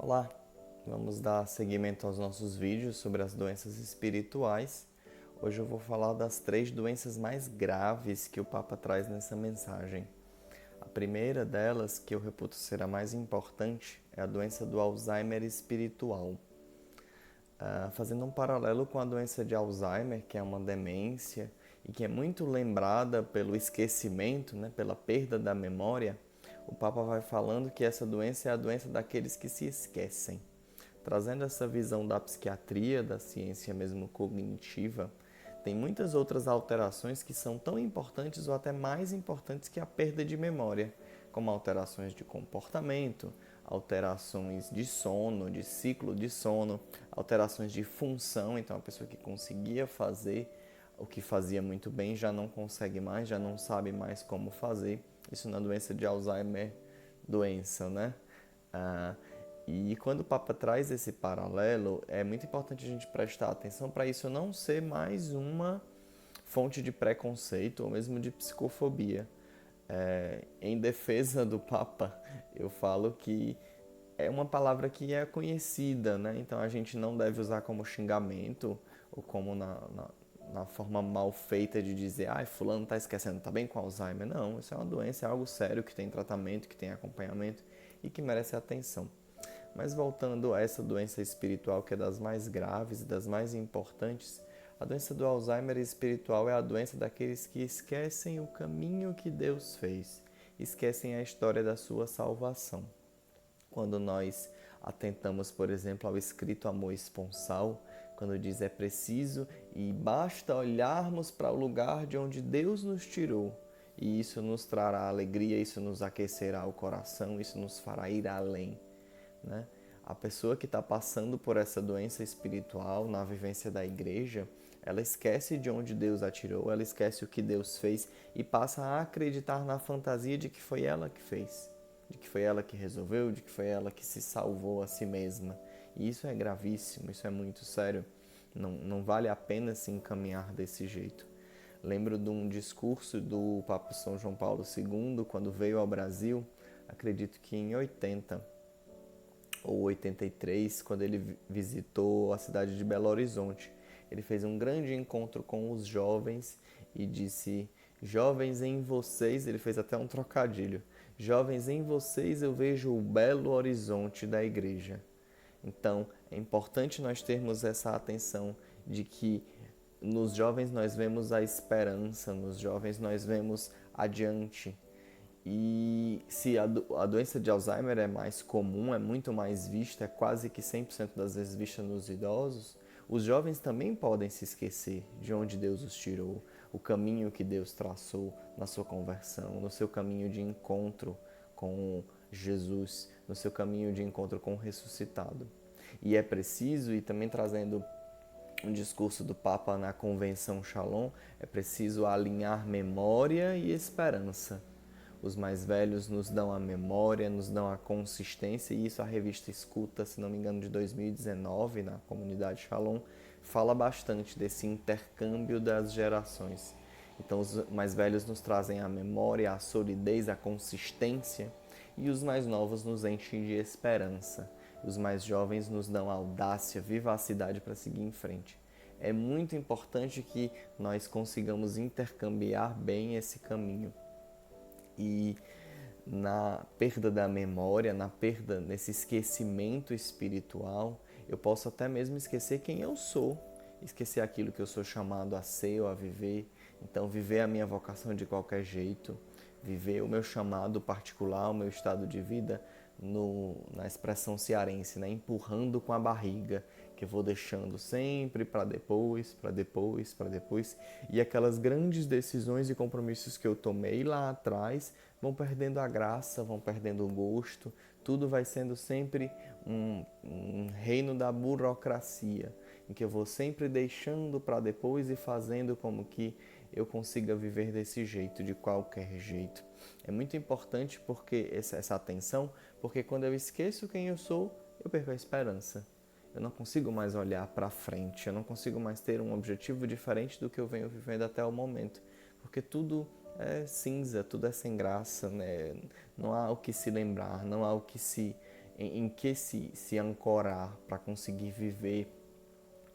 Olá, vamos dar seguimento aos nossos vídeos sobre as doenças espirituais. Hoje eu vou falar das 3 doenças mais graves que o Papa traz nessa mensagem. A primeira delas, que eu reputo ser a mais importante, é a doença do Alzheimer espiritual. Fazendo um paralelo com a doença de Alzheimer, que é uma demência e que é muito lembrada pelo esquecimento, pela perda da memória, o Papa vai falando que essa doença é a doença daqueles que se esquecem. Trazendo essa visão da psiquiatria, da ciência mesmo cognitiva, tem muitas outras alterações que são tão importantes ou até mais importantes que a perda de memória, como alterações de comportamento, alterações de sono, de ciclo de sono, alterações de função. Então, a pessoa que conseguia fazer o que fazia muito bem já não consegue mais, já não sabe mais como fazer. Isso na doença de Alzheimer, doença, né? E quando o Papa traz esse paralelo, é muito importante a gente prestar atenção para isso não ser mais uma fonte de preconceito ou mesmo de psicofobia. Em defesa do Papa, eu falo que é uma palavra que é conhecida, né? Então a gente não deve usar como xingamento ou como na forma mal feita de dizer, fulano tá esquecendo, tá bem com Alzheimer. Não, isso é uma doença, é algo sério que tem tratamento, que tem acompanhamento e que merece atenção. Mas voltando a essa doença espiritual, que é das mais graves e das mais importantes, a doença do Alzheimer espiritual é a doença daqueles que esquecem o caminho que Deus fez, esquecem a história da sua salvação. Quando nós atentamos, por exemplo, ao escrito amor esponsal, quando diz é preciso e basta olharmos para o lugar de onde Deus nos tirou, e isso nos trará alegria, isso nos aquecerá o coração, isso nos fará ir além. Né? A pessoa que está passando por essa doença espiritual na vivência da igreja, ela esquece de onde Deus a tirou, ela esquece o que Deus fez e passa a acreditar na fantasia de que foi ela que fez, de que foi ela que resolveu, de que foi ela que se salvou a si mesma. E isso é gravíssimo, isso é muito sério. Não vale a pena se encaminhar desse jeito. Lembro de um discurso do Papa São João Paulo II, quando veio ao Brasil, acredito que em 80 ou 83, quando ele visitou a cidade de Belo Horizonte. Ele fez um grande encontro com os jovens e disse: jovens, em vocês, ele fez até um trocadilho, jovens, em vocês eu vejo o belo horizonte da igreja. Então, é importante nós termos essa atenção de que nos jovens nós vemos a esperança, nos jovens nós vemos adiante. E se a doença de Alzheimer é mais comum, é muito mais vista, é quase que 100% das vezes vista nos idosos, os jovens também podem se esquecer de onde Deus os tirou, o caminho que Deus traçou na sua conversão, no seu caminho de encontro com Jesus, no seu caminho de encontro com o ressuscitado. E é preciso, e também trazendo um discurso do Papa na Convenção Shalom, é preciso alinhar memória e esperança. Os mais velhos nos dão a memória, nos dão a consistência, e isso a revista Escuta, se não me engano, de 2019, na comunidade Shalom, fala bastante desse intercâmbio das gerações. Então, os mais velhos nos trazem a memória, a solidez, a consistência, e os mais novos nos enchem de esperança. Os mais jovens nos dão audácia, vivacidade para seguir em frente. É muito importante que nós consigamos intercambiar bem esse caminho. E na perda da memória, nesse esquecimento espiritual, eu posso até mesmo esquecer quem eu sou, esquecer aquilo que eu sou chamado a ser ou a viver. Então, viver a minha vocação de qualquer jeito, viver o meu chamado particular, o meu estado de vida na expressão cearense, empurrando com a barriga, que eu vou deixando sempre para depois, para depois, para depois. E aquelas grandes decisões e compromissos que eu tomei lá atrás vão perdendo a graça, vão perdendo o gosto. Tudo vai sendo sempre um reino da burocracia, em que eu vou sempre deixando para depois e fazendo como que eu consiga viver desse jeito, de qualquer jeito. É muito importante porque essa atenção, porque quando eu esqueço quem eu sou, eu perco a esperança. Eu não consigo mais olhar para frente, eu não consigo mais ter um objetivo diferente do que eu venho vivendo até o momento, porque tudo é cinza, tudo é sem graça, né? Não há o que se lembrar, não há o que se em que se ancorar para conseguir viver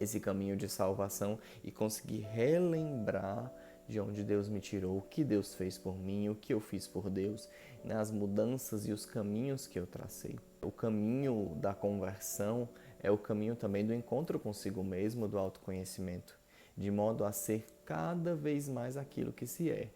esse caminho de salvação e conseguir relembrar de onde Deus me tirou, o que Deus fez por mim, o que eu fiz por Deus, né, as mudanças e os caminhos que eu tracei. O caminho da conversão é o caminho também do encontro consigo mesmo, do autoconhecimento, de modo a ser cada vez mais aquilo que se é,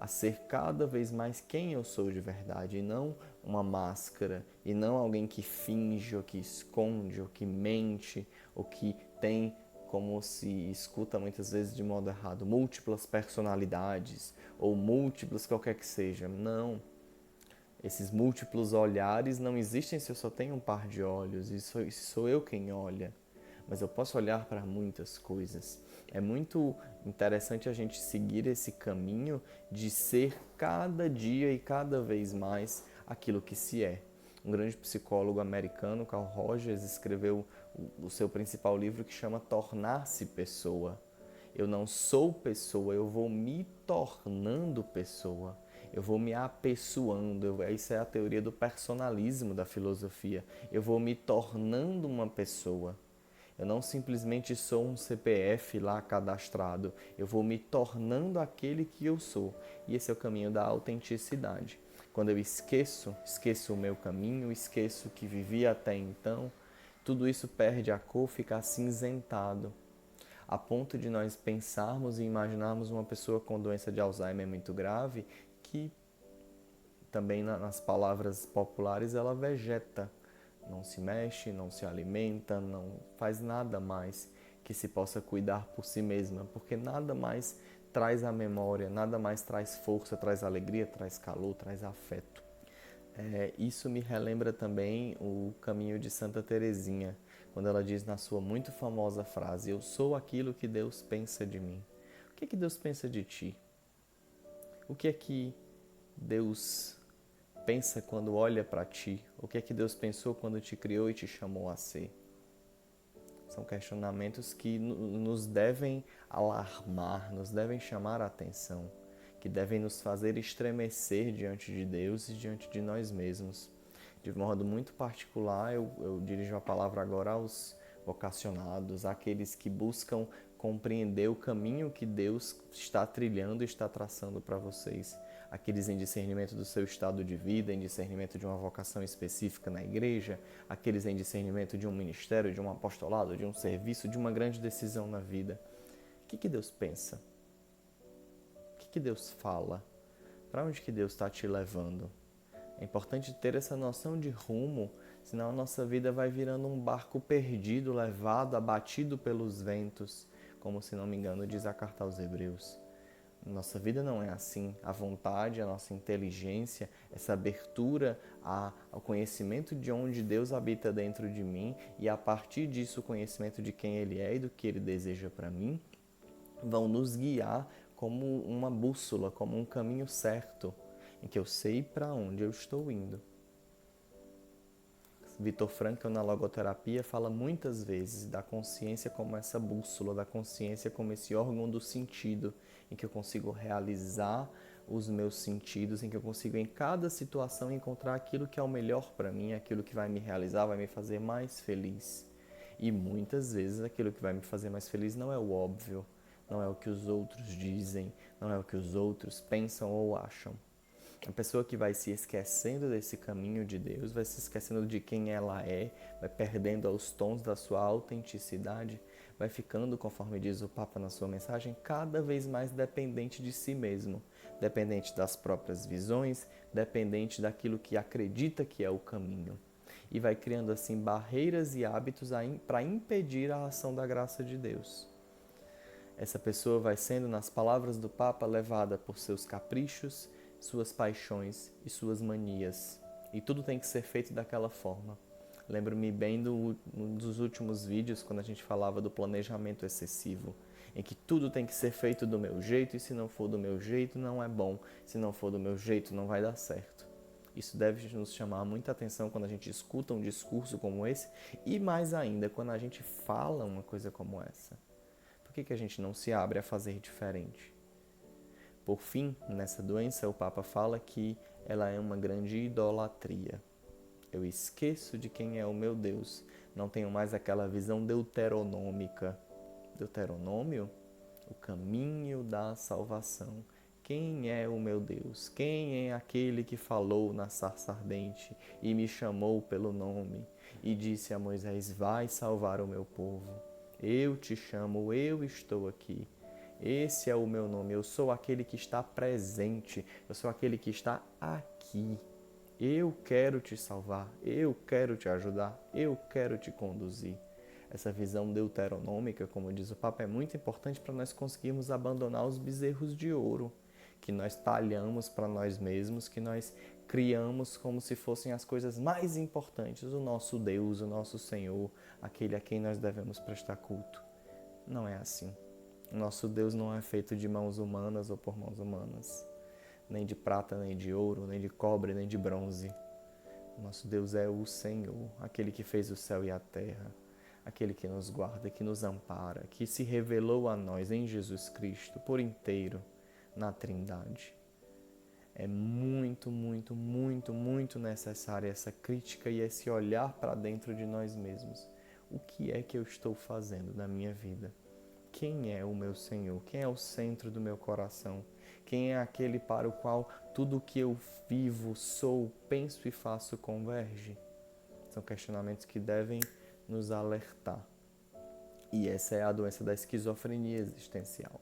a ser cada vez mais quem eu sou de verdade, e não uma máscara, e não alguém que finge, ou que esconde, ou que mente, ou que tem, como se escuta muitas vezes de modo errado, múltiplas personalidades, ou múltiplas qualquer que seja. Não. Esses múltiplos olhares não existem se eu só tenho um par de olhos, e sou eu quem olha. Mas eu posso olhar para muitas coisas. É muito interessante a gente seguir esse caminho de ser cada dia e cada vez mais aquilo que se é. Um grande psicólogo americano, Carl Rogers, escreveu o seu principal livro que chama Tornar-se Pessoa. Eu não sou pessoa, eu vou me tornando pessoa. Eu vou me apessoando. Isso é a teoria do personalismo da filosofia. Eu vou me tornando uma pessoa. Eu não simplesmente sou um CPF lá cadastrado. Eu vou me tornando aquele que eu sou. E esse é o caminho da autenticidade. Quando eu esqueço o meu caminho, esqueço o que vivi até então, tudo isso perde a cor, fica acinzentado, a ponto de nós pensarmos e imaginarmos uma pessoa com doença de Alzheimer muito grave, que também nas palavras populares ela vegeta, não se mexe, não se alimenta, não faz nada mais que se possa cuidar por si mesma, porque nada mais traz a memória, nada mais traz força, traz alegria, traz calor, traz afeto. Isso me relembra também o caminho de Santa Teresinha, quando ela diz na sua muito famosa frase: eu sou aquilo que Deus pensa de mim. O que é que Deus pensa de ti? O que é que Deus pensa quando olha para ti? O que é que Deus pensou quando te criou e te chamou a ser? São questionamentos que nos devem alarmar, nos devem chamar a atenção, que devem nos fazer estremecer diante de Deus e diante de nós mesmos. De modo muito particular, eu dirijo a palavra agora aos vocacionados, àqueles que buscam compreender o caminho que Deus está trilhando e está traçando para vocês. Aqueles em discernimento do seu estado de vida, em discernimento de uma vocação específica na igreja, aqueles em discernimento de um ministério, de um apostolado, de um serviço, de uma grande decisão na vida. O que Deus pensa? O que Deus fala? Para onde que Deus está te levando? É importante ter essa noção de rumo, senão a nossa vida vai virando um barco perdido, levado, abatido pelos ventos, como, se não me engano, diz a carta aos Hebreus. Nossa vida não é assim. A vontade, a nossa inteligência, essa abertura ao conhecimento de onde Deus habita dentro de mim e, a partir disso, o conhecimento de quem Ele é e do que Ele deseja para mim, vão nos guiar como uma bússola, como um caminho certo, em que eu sei para onde eu estou indo. Viktor Frankl, na logoterapia, fala muitas vezes da consciência como essa bússola, da consciência como esse órgão do sentido, em que eu consigo realizar os meus sentidos, em que eu consigo em cada situação encontrar aquilo que é o melhor para mim, aquilo que vai me realizar, vai me fazer mais feliz. E muitas vezes aquilo que vai me fazer mais feliz não é o óbvio, não é o que os outros dizem, não é o que os outros pensam ou acham. A pessoa que vai se esquecendo desse caminho de Deus, vai se esquecendo de quem ela é, vai perdendo aos tons da sua autenticidade, vai ficando, conforme diz o Papa na sua mensagem, cada vez mais dependente de si mesmo, dependente das próprias visões, dependente daquilo que acredita que é o caminho. E vai criando assim barreiras e hábitos para impedir a ação da graça de Deus. Essa pessoa vai sendo, nas palavras do Papa, levada por seus caprichos, suas paixões e suas manias. E tudo tem que ser feito daquela forma. Lembro-me bem dos últimos vídeos, quando a gente falava do planejamento excessivo, em que tudo tem que ser feito do meu jeito, e se não for do meu jeito, não é bom. Se não for do meu jeito, não vai dar certo. Isso deve nos chamar muita atenção quando a gente escuta um discurso como esse, e mais ainda, quando a gente fala uma coisa como essa. Por que a gente não se abre a fazer diferente? Por fim, nessa doença, o Papa fala que ela é uma grande idolatria. Eu esqueço de quem é o meu Deus. Não tenho mais aquela visão deuteronômica. Deuteronômio? O caminho da salvação. Quem é o meu Deus? Quem é aquele que falou na sarça ardente e me chamou pelo nome e disse a Moisés: vai salvar o meu povo? Eu te chamo, eu estou aqui. Esse é o meu nome, eu sou aquele que está presente, eu sou aquele que está aqui. Eu quero te salvar, eu quero te ajudar, eu quero te conduzir. Essa visão deuteronômica, como diz o Papa, é muito importante para nós conseguirmos abandonar os bezerros de ouro que nós talhamos para nós mesmos, que nós criamos como se fossem as coisas mais importantes, o nosso Deus, o nosso Senhor, aquele a quem nós devemos prestar culto. Não é assim. O nosso Deus não é feito de mãos humanas ou por mãos humanas, nem de prata, nem de ouro, nem de cobre, nem de bronze. O nosso Deus é o Senhor, aquele que fez o céu e a terra, aquele que nos guarda, que nos ampara, que se revelou a nós em Jesus Cristo por inteiro na Trindade. É muito, muito, muito, muito necessária essa crítica e esse olhar para dentro de nós mesmos. O que é que eu estou fazendo na minha vida? Quem é o meu Senhor? Quem é o centro do meu coração? Quem é aquele para o qual tudo o que eu vivo, sou, penso e faço converge? São questionamentos que devem nos alertar. E essa é a doença da esquizofrenia existencial.